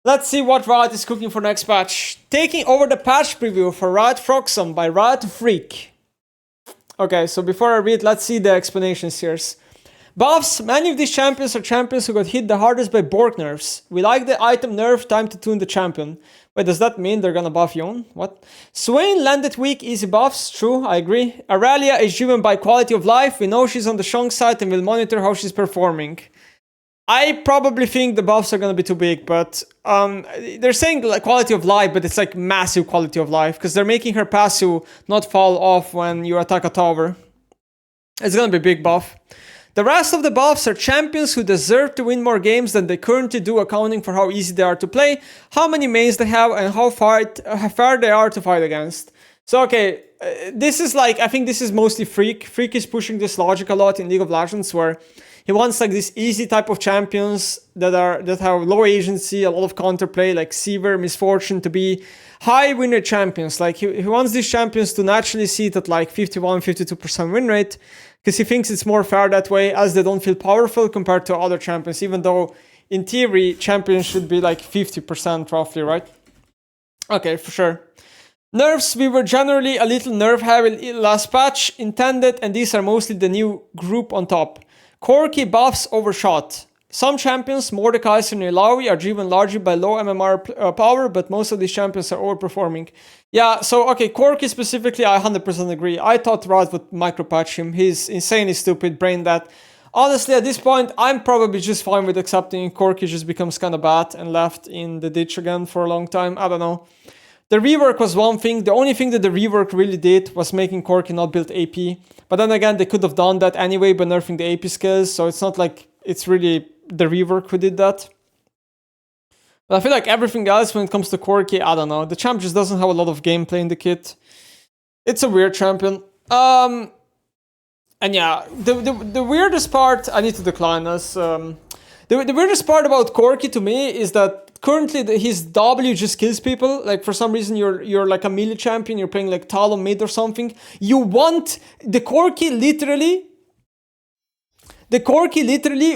Let's see what Riot is cooking for next patch. Taking over the patch preview for Riot Froxum by Riot Freak. Okay, so before I read, let's see the explanations here. Buffs. Many of these champions are champions who got hit the hardest by Bork nerfs. We like the item nerf, time to tune the champion. Wait, does that mean they're gonna buff Yone? What? Swain landed weak, easy buffs. True, I agree. Aurelia is driven by quality of life. We know she's on the strong side and we'll monitor how she's performing. I probably think the buffs are gonna be too big, but they're saying like quality of life, but it's like massive quality of life because they're making her passive not fall off when you attack a tower. It's gonna be a big buff. The rest of the buffs are champions who deserve to win more games than they currently do, accounting for how easy they are to play, how many mains they have, and how far they are to fight against. So okay, this is like, I think this is mostly Freak. Freak is pushing this logic a lot in League of Legends, where he wants like this easy type of champions that have low agency, a lot of counterplay, like Seaver, Misfortune, to be high win rate champions. Like he wants these champions to naturally sit at like 51-52% win rate, because he thinks it's more fair that way, as they don't feel powerful compared to other champions, even though in theory champions should be like 50% roughly, right? Okay, for sure. Nerfs. We were generally a little nerf heavy last patch intended, and these are mostly the new group on top. Quirky buffs overshot. Some champions, Mordekaiser and Ilaoi, are driven largely by low MMR power, but most of these champions are overperforming. Yeah, so okay, Quirky specifically, I 100% agree. I thought Riot would micropatch him. He's insanely stupid, brain dead. Honestly, at this point, I'm probably just fine with accepting Quirky just becomes kind of bad and left in the ditch again for a long time. I don't know. The rework was one thing. The only thing that the rework really did was making Quirky not build AP. But then again, they could have done that anyway by nerfing the AP skills, so it's not like it's really the rework who did that. But I feel like everything else when it comes to Quirky, I don't know. The champ just doesn't have a lot of gameplay in the kit. It's a weird champion. And yeah, the weirdest part, I need to decline this. The weirdest part about Quirky to me is that currently his W just kills people. Like for some reason you're like a melee champion, you're playing like Talon mid or something. You want the Quirky literally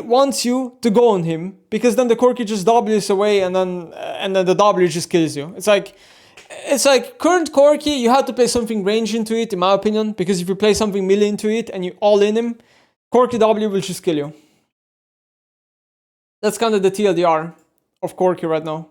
wants you to go on him, because then the Quirky just W's away and then the W just kills you. It's like current Quirky, you have to play something range into it, in my opinion, because if you play something melee into it and you all in him, Quirky W will just kill you. That's kind of the TLDR of Quirky right now.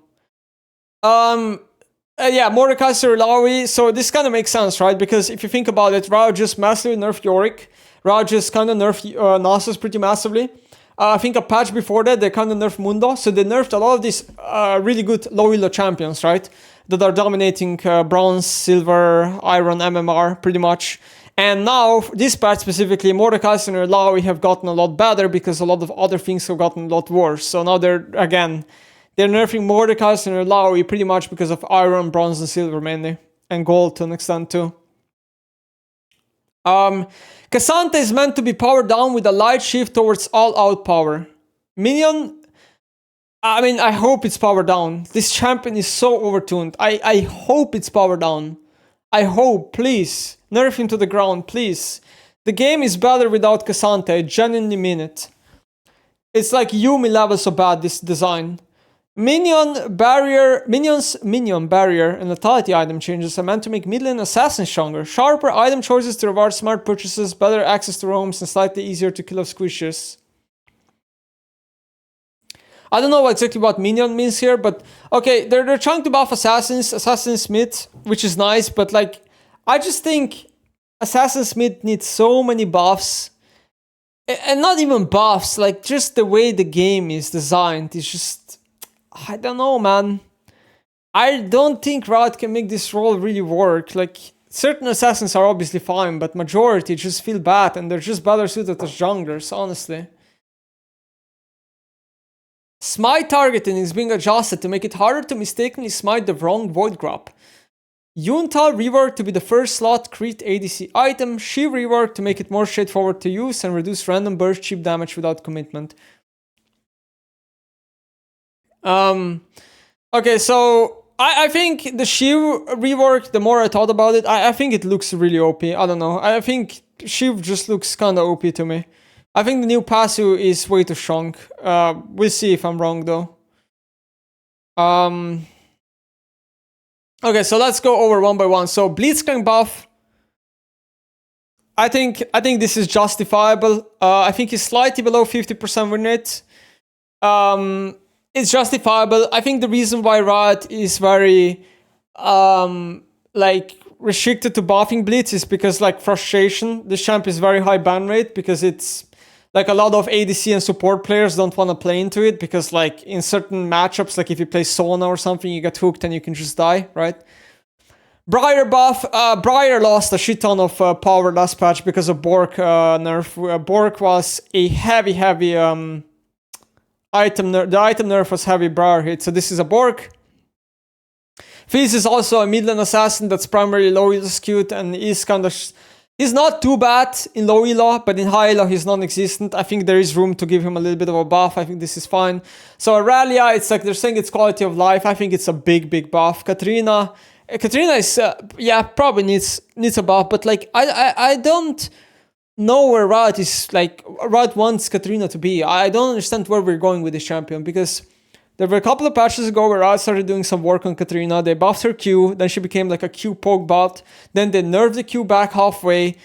Yeah, Mordekaiser, Ilaoi. So this kind of makes sense, right? Because if you think about it, Riot just massively nerfed Yorick. Riot just kind of nerfed Nasus pretty massively. I think a patch before that, they kind of nerfed Mundo. So they nerfed a lot of these really good low elo champions, right? That are dominating bronze, silver, iron, MMR, pretty much. And now, this patch specifically, Mordekaiser and Ilaoi have gotten a lot better because a lot of other things have gotten a lot worse. So now they're nerfing Mordekaiser and Ilaoi pretty much because of iron, bronze, and silver mainly. And gold to an extent too. Cassandra is meant to be powered down with a light shift towards all-out power. Minion, I mean, I hope it's powered down. This champion is so overtuned. I hope it's powered down. I hope, please. Nerf him to the ground, please. The game is better without Cassandra, I genuinely mean it. It's like Yumi level so bad, this design. Minion barrier and lethality item changes are meant to make mid lane assassins stronger. Sharper item choices to reward smart purchases, better access to roams, and slightly easier to kill off squishes. I don't know exactly what minion means here, but okay, they're trying to buff Assassin's mid, which is nice, but like, I just think Assassin's mid needs so many buffs. And not even buffs, like just the way the game is designed is just, I don't know, man. I don't think Riot can make this role really work. Like, certain assassins are obviously fine, but majority just feel bad, and they're just better suited as junglers, honestly. Smite targeting is being adjusted to make it harder to mistakenly smite the wrong Void Grab. Yuntal reworked to be the first slot crit ADC item. Shiv reworked to make it more straightforward to use and reduce random burst cheap damage without commitment. Okay, so I think the Shiv rework, the more I thought about it, I think it looks really OP. I don't know. I think Shiv just looks kind of OP to me. I think the new passive is way too strong. We'll see if I'm wrong though. Okay, so let's go over one by one. So Blitzcrank buff, I think this is justifiable. I think he's slightly below 50% win rate. It's justifiable. I think the reason why Riot is very like restricted to buffing Blitz is because like frustration. This champ is very high ban rate because it's like a lot of ADC and support players don't want to play into it because like in certain matchups, like if you play Sona or something, you get hooked and you can just die, right? Briar buff. Briar lost a shit ton of power last patch because of Bork nerf. Bork was a heavy item nerf. The item nerf was heavy Briar hit, so this is a Bork. Fizz is also a mid lane assassin that's primarily low elo skewed and is kind of... He's not too bad in low elo, but in high elo he's non-existent. I think there is room to give him a little bit of a buff. I think this is fine. So Aurelia, it's like they're saying it's quality of life. I think it's a big buff. Katrina is yeah, probably needs a buff, but like I don't know where Riot is, like Riot wants Katrina to be. I don't understand where we're going with this champion because there were a couple of patches ago where Riot started doing some work on Katrina. They buffed her Q, then she became like a Q poke bot. Then they nerfed the Q back halfway.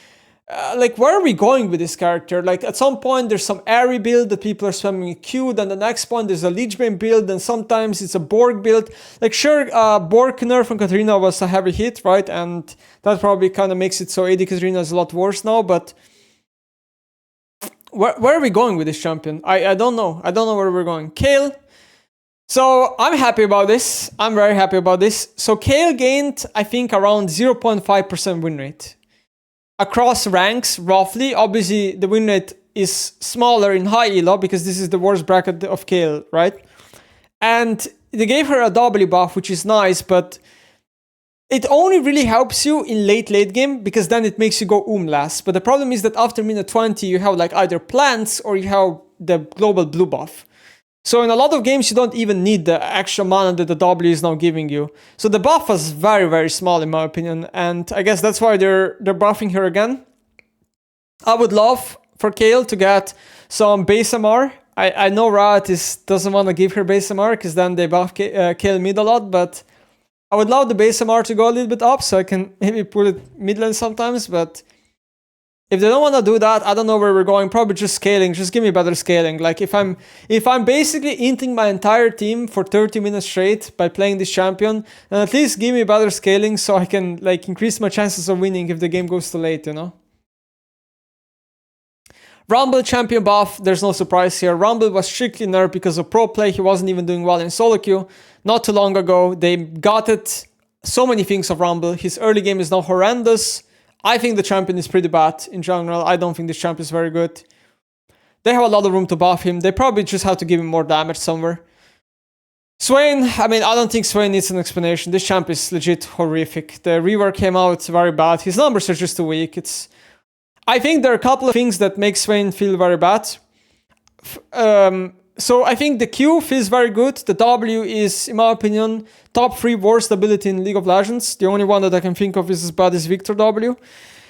Like, where are we going with this character? Like, at some point, there's some Airy build that people are spamming a Q. Then the next point, there's a Lichbane build. And sometimes it's a Borg build. Like, sure, Borg nerf from Katrina was a heavy hit, right? And that probably kind of makes it so AD Katrina is a lot worse now. But where are we going with this champion? I don't know. I don't know where we're going. Kayle. So I'm happy about this. I'm very happy about this. So Kayle gained, I think, around 0.5% win rate. Across ranks, roughly. Obviously, the win rate is smaller in high elo because this is the worst bracket of Kayle, right? And they gave her a W buff, which is nice, but it only really helps you in late game because then it makes you go last. But the problem is that after minute 20, you have like either plants or you have the global blue buff. So in a lot of games, you don't even need the extra mana that the W is now giving you. So the buff was very small in my opinion, and I guess that's why they're buffing her again. I would love for Kayle to get some base MR. I know Riot doesn't want to give her base MR because then they buff Kayle mid a lot, but I would love the base MR to go a little bit up so I can maybe put it mid lane sometimes, but if they don't want to do that, I don't know where we're going. Probably just scaling. Just give me better scaling. Like if I'm basically inting my entire team for 30 minutes straight by playing this champion, then at least give me better scaling so I can like increase my chances of winning if the game goes too late, you know? Rumble champion buff, there's no surprise here. Rumble was strictly nerfed because of pro play. He wasn't even doing well in solo queue. Not too long ago, they got it. So many things of Rumble. His early game is now horrendous. I think the champion is pretty bad in general. I don't think this champion is very good. They have a lot of room to buff him. They probably just have to give him more damage somewhere. Swain, I mean, I don't think Swain needs an explanation. This champ is legit horrific. The rework came out very bad. His numbers are just too weak. I think there are a couple of things that make Swain feel very bad. So I think the Q feels very good. The W is, in my opinion, top 3 worst ability in League of Legends. The only one that I can think of is as bad as Victor W.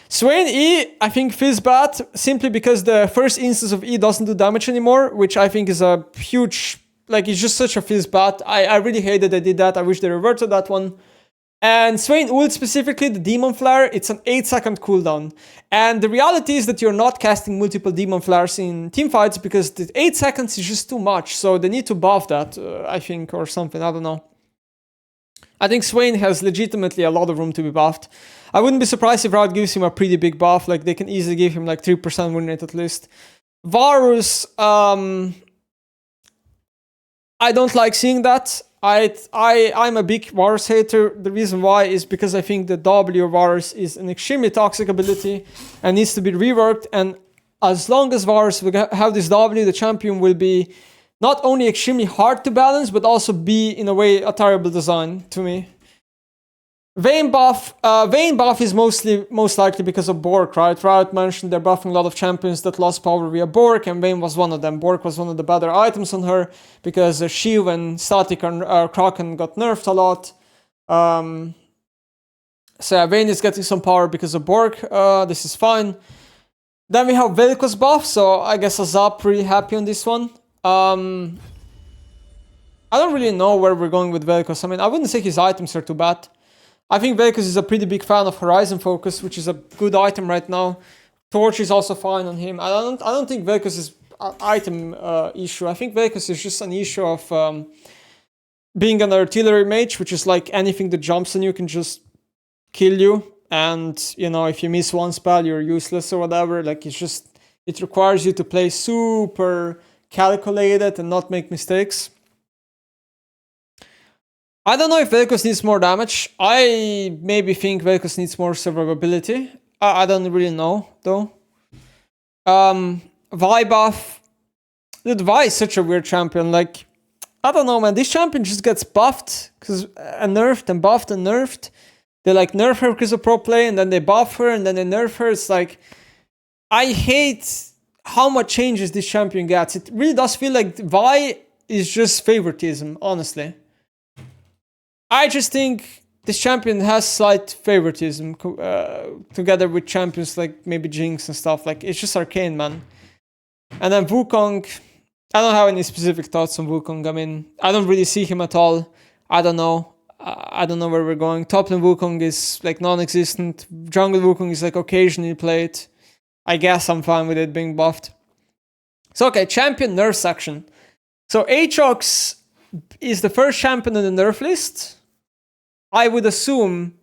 Swain E, I think feels bad simply because the first instance of E doesn't do damage anymore, which I think is a huge, like it's just such a feels bad. I really hate that they did that. I wish they reverted that one. And Swain ult specifically, the Demon Flare, it's an 8-second cooldown. And the reality is that you're not casting multiple Demon Flares in teamfights because the 8 seconds is just too much. So they need to buff that, I think, or something. I don't know. I think Swain has legitimately a lot of room to be buffed. I wouldn't be surprised if Riot gives him a pretty big buff. Like, they can easily give him like 3% win rate at least. Varus, I don't like seeing that. I'm a big Varus hater. The reason why is because I think the W Varus is an extremely toxic ability and needs to be reworked. And as long as Varus will have this W, the champion will be not only extremely hard to balance, but also be, in a way, a terrible design to me. Vayne buff is most likely because of Bork, right? Riot mentioned they're buffing a lot of champions that lost power via Bork, and Vayne was one of them. Bork was one of the better items on her because Shiv and Static and Kraken got nerfed a lot. So yeah, Vayne is getting some power because of Bork. This is fine. Then we have Vel'Koz buff, so I guess Azap pretty happy on this one. I I don't really know where we're going with Vel'Koz. I mean, I wouldn't say his items are too bad. I think Vel'Koz is a pretty big fan of Horizon Focus, which is a good item right now. Torch is also fine on him. I don't think Vel'Koz is an item issue. I think Vel'Koz is just an issue of being an artillery mage, which is like anything that jumps on you can just kill you. And, you know, if you miss one spell, you're useless or whatever. Like, it requires you to play super calculated and not make mistakes. I don't know if Vel'Koz needs more damage. I maybe think Vel'Koz needs more survivability. I don't really know, though. Vi buff. Dude, Vi is such a weird champion. Like, I don't know, man. This champion just gets buffed and nerfed and buffed and nerfed. They like nerf her because of pro play, and then they buff her, and then they nerf her. It's like, I hate how much changes this champion gets. It really does feel like Vi is just favoritism, honestly. I just think this champion has slight favoritism together with champions like maybe Jinx and stuff. Like, it's just arcane, man. And then Wukong, I don't have any specific thoughts on Wukong. I mean, I don't really see him at all. I don't know. I don't know where we're going. Top lane Wukong is like non-existent. Jungle Wukong is like occasionally played. I guess I'm fine with it being buffed. So, okay, champion nerf section. So, Aatrox is the first champion on the nerf list. I would assume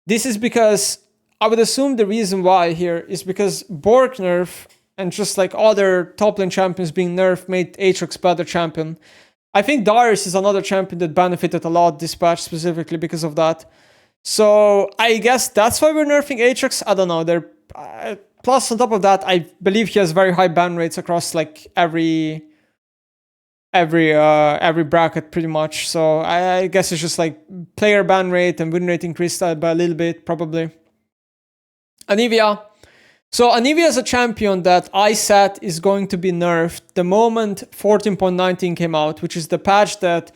this is because the reason why here is because Bork nerf and just like other top lane champions being nerfed made Aatrox better champion. I think Darius is another champion that benefited a lot this patch specifically because of that. So I guess that's why we're nerfing Aatrox. I don't know. Plus on top of that, I believe he has very high ban rates across like every bracket pretty much. So I guess it's just like player ban rate and win rate increased by a little bit probably. Anivia. So Anivia is a champion that I said is going to be nerfed the moment 14.19 came out, which is the patch that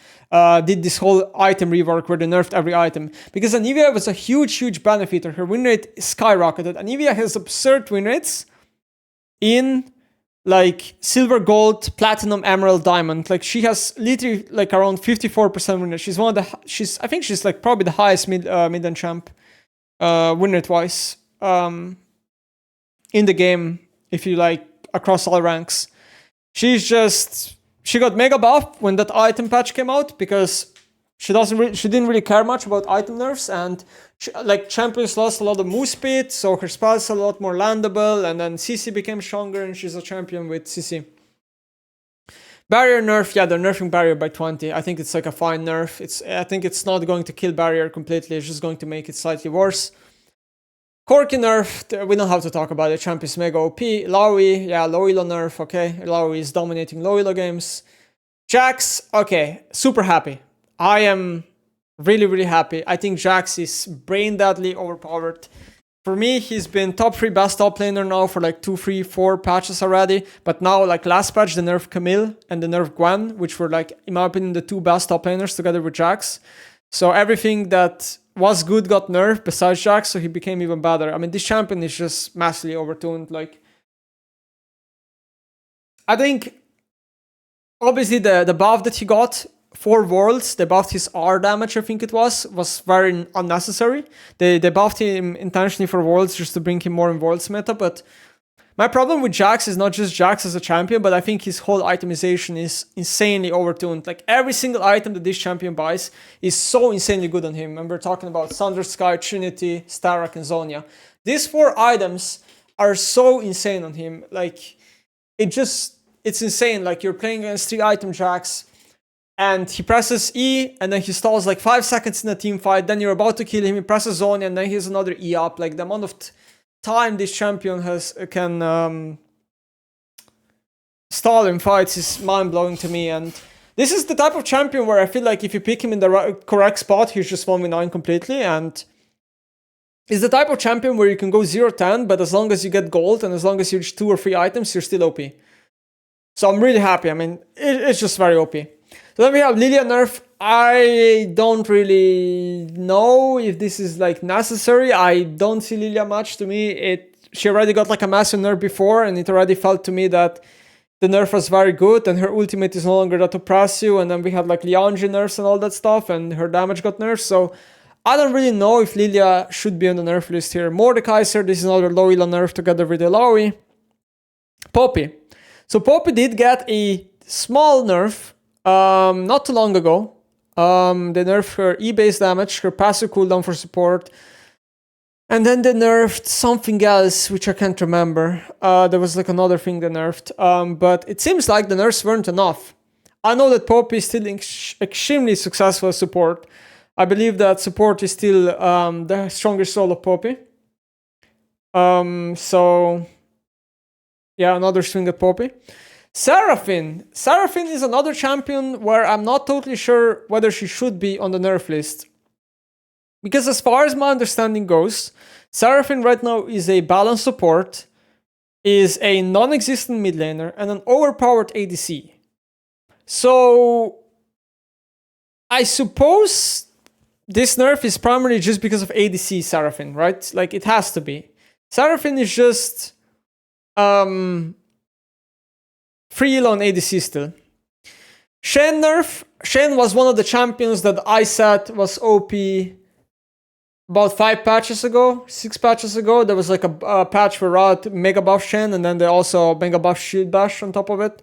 did this whole item rework where they nerfed every item. Because Anivia was a huge benefiter. Her win rate skyrocketed. Anivia has absurd win rates in like silver, gold, platinum, emerald, diamond. Like, she has literally like around 54% win rate. I think she's like probably the highest mid-end champ win rate wise in the game, if you like, across all ranks. She got mega buff when that item patch came out because she didn't really care much about item nerfs, and champions lost a lot of move speed, so her spells are a lot more landable, and then CC became stronger, and she's a champion with CC. Barrier nerf, yeah, they're nerfing barrier by 20. I think it's like a fine nerf. I think it's not going to kill barrier completely, it's just going to make it slightly worse. Corki nerf, we don't have to talk about it. Champ is mega OP. Lowy, yeah, low elo nerf, okay. Lowy is dominating low elo games. Jax, okay, super happy. I am really happy. I think Jax is brain deadly overpowered. For me, he's been top 3 best top laner now for like 2, 3, 4 patches already. But now, like last patch, the nerf Camille and the nerf Gwen, which were like, in my opinion, the 2 best top laners together with Jax. So everything that was good got nerfed besides Jax, so he became even better. I mean, this champion is just massively overtuned. Like, I think obviously the buff that he got for Worlds, they buffed his R damage, I think it was very unnecessary. They buffed him intentionally for Worlds just to bring him more in Worlds meta, but my problem with Jax is not just Jax as a champion, but I think his whole itemization is insanely overtuned. Like, every single item that this champion buys is so insanely good on him. And we're talking about Thunder Sky, Trinity, Starak, and Zonia. These 4 items are so insane on him. Like, it's insane. Like, you're playing against 3 item Jax, and he presses E, and then he stalls like 5 seconds in a team fight. Then you're about to kill him, he presses Zonia, and then he has another E up. Like, the amount of time this champion can stall in fights is mind-blowing to me. And this is the type of champion where I feel like if you pick him in the correct spot, he's just 1v9 completely. And it's the type of champion where you can go 0-10, but as long as you get gold and as long as you reach 2 or 3 items, you're still OP. So I'm really happy. I mean, it's just very OP. So then we have Lilia nerf. I don't really know if this is like necessary. I don't see Lilia much. To me, she already got like a massive nerf before, and it already felt to me that the nerf was very good, and her ultimate is no longer that to press you, and then we had like Lianji nerfs and all that stuff, and her damage got nerfed, so I don't really know if Lilia should be on the nerf list here. Mordekaiser, this is another low elo nerf together with Eloy. Poppy. So Poppy did get a small nerf not too long ago. They nerfed her E-base damage, her passive cooldown for support, and then they nerfed something else, which I can't remember. There was like another thing they nerfed, but it seems like the nerfs weren't enough. I know that Poppy is still extremely successful as support. I believe that support is still the strongest role of Poppy. So, yeah, another swing at Poppy. Seraphine. Seraphine is another champion where I'm not totally sure whether she should be on the nerf list. Because as far as my understanding goes, Seraphine right now is a balanced support, is a non-existent mid laner, and an overpowered ADC. So, I suppose this nerf is primarily just because of ADC Seraphine, right? Like, it has to be. Seraphine is just free heal on ADC still. Shen nerf. Shen was one of the champions that I said was OP about 5 patches ago, 6 patches ago. There was like a patch where Riot mega buff Shen, and then they also mega buff shield bash on top of it.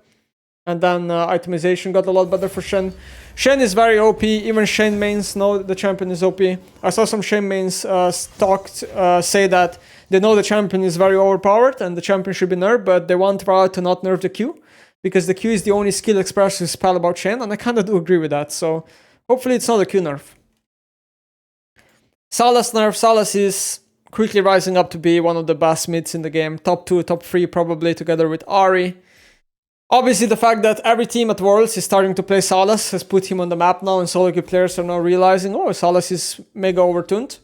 And then itemization got a lot better for Shen. Shen is very OP. Even Shen mains know the champion is OP. I saw some Shen mains say that they know the champion is very overpowered and the champion should be nerfed, but they want Riot to not nerf the Q, because the Q is the only skill expressive spell about Shen, and I kind of do agree with that. So hopefully it's not a Q nerf. Sylas nerf. Sylas is quickly rising up to be one of the best mids in the game. Top 2, top 3 probably, together with Ahri. Obviously, the fact that every team at Worlds is starting to play Sylas has put him on the map now, and solo queue players are now realizing, oh, Sylas is mega overtuned.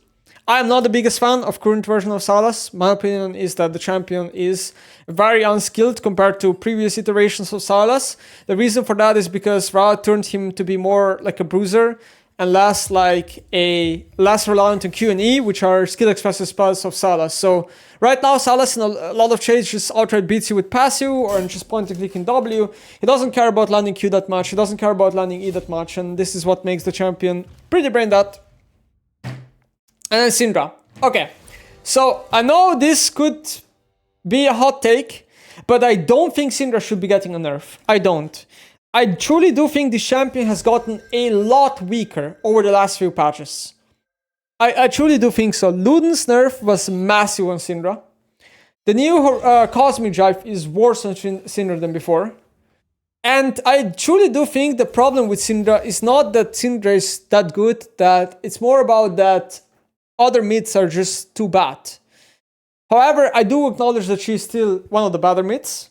I am not the biggest fan of current version of Sylas. My opinion is that the champion is very unskilled compared to previous iterations of Sylas. The reason for that is because Riot turned him to be more like a bruiser and less reliant on Q and E, which are skill expressive spells of Sylas. So right now, Sylas in a lot of trades just outright beats you with passive or just point and clicking W. He doesn't care about landing Q that much. He doesn't care about landing E that much. And this is what makes the champion pretty brain dead. And then Syndra. Okay, so I know this could be a hot take, but I don't think Syndra should be getting a nerf. I don't. I truly do think this champion has gotten a lot weaker over the last few patches. I truly do think so. Luden's nerf was massive on Syndra. The new Cosmic Drive is worse on Syndra than before. And I truly do think the problem with Syndra is not that Syndra is that good, that it's more about that other mids are just too bad. However, I do acknowledge that she's still one of the better mids.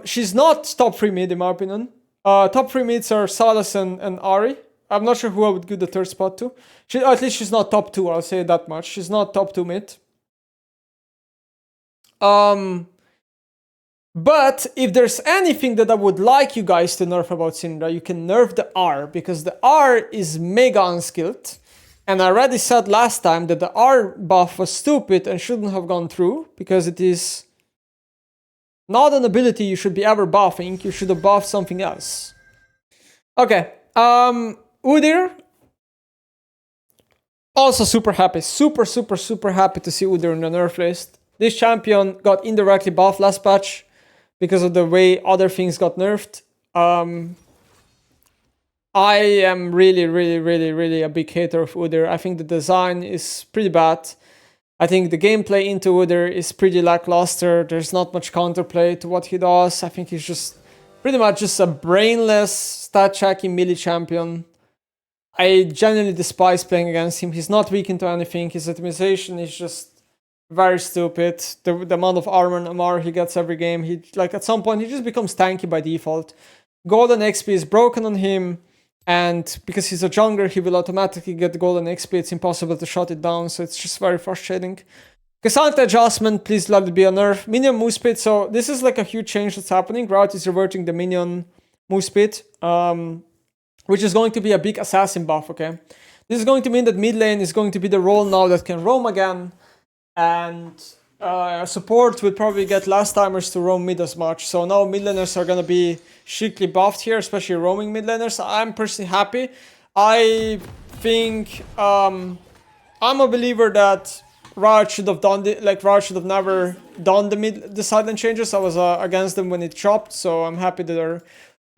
She's not top 3 mid in my opinion. Top 3 mids are Sylas and Ahri. I'm not sure who I would give the third spot to. At least she's not top 2, I'll say that much. She's not top 2 mid. But if there's anything that I would like you guys to nerf about Syndra, you can nerf the R, because the R is mega unskilled. And I already said last time that the R buff was stupid and shouldn't have gone through, because it is not an ability you should be ever buffing. You should have buffed something else. Okay. Udyr. Also super happy. Super happy to see Udyr in the nerf list. This champion got indirectly buffed last patch because of the way other things got nerfed. I am really a big hater of Udyr. I think the design is pretty bad. I think the gameplay into Udyr is pretty lackluster. There's not much counterplay to what he does. I think he's just pretty much just a brainless stat-checking melee champion. I genuinely despise playing against him. He's not weak into anything. His optimization is just very stupid. The amount of armor and MR he gets every game, at some point he just becomes tanky by default. Golden XP is broken on him, and because he's a jungler, he will automatically get the golden XP. It's impossible to shut it down, so it's just very frustrating. Cassandra adjustment, please let it be a nerf. Minion move speed, so this is like a huge change that's happening. Riot is reverting the minion move speed, which is going to be a big assassin buff, okay? This is going to mean that mid lane is going to be the role now that can roam again, and support will probably get last timers to roam mid as much. So now mid laners are gonna be strictly buffed here, especially roaming mid laners. I'm personally happy. I think I'm a believer that Riot should have done Riot should have never done the silent changes. I was against them when it chopped, so I'm happy that they're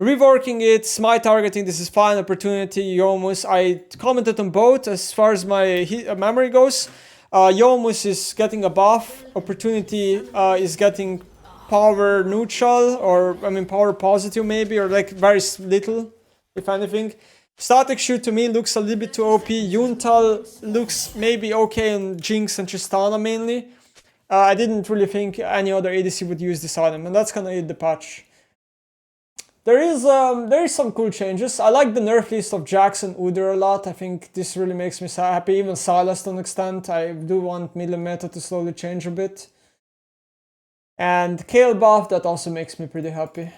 reworking it. Smite targeting, this is fine. Opportunity, Yomus. I commented on both as far as my memory goes. Yomus is getting a buff. Opportunity is getting power neutral, or I mean power positive maybe, or like very little, if anything. Static Shoot to me looks a little bit too OP. Yuntal looks maybe okay on Jinx and Tristana mainly. I didn't really think any other ADC would use this item, and that's gonna hit the patch. There is some cool changes. I like the nerf list of Jax and Udyr a lot. I think this really makes me happy. Even Sylas to an extent. I do want middle meta to slowly change a bit. And Kale buff, that also makes me pretty happy.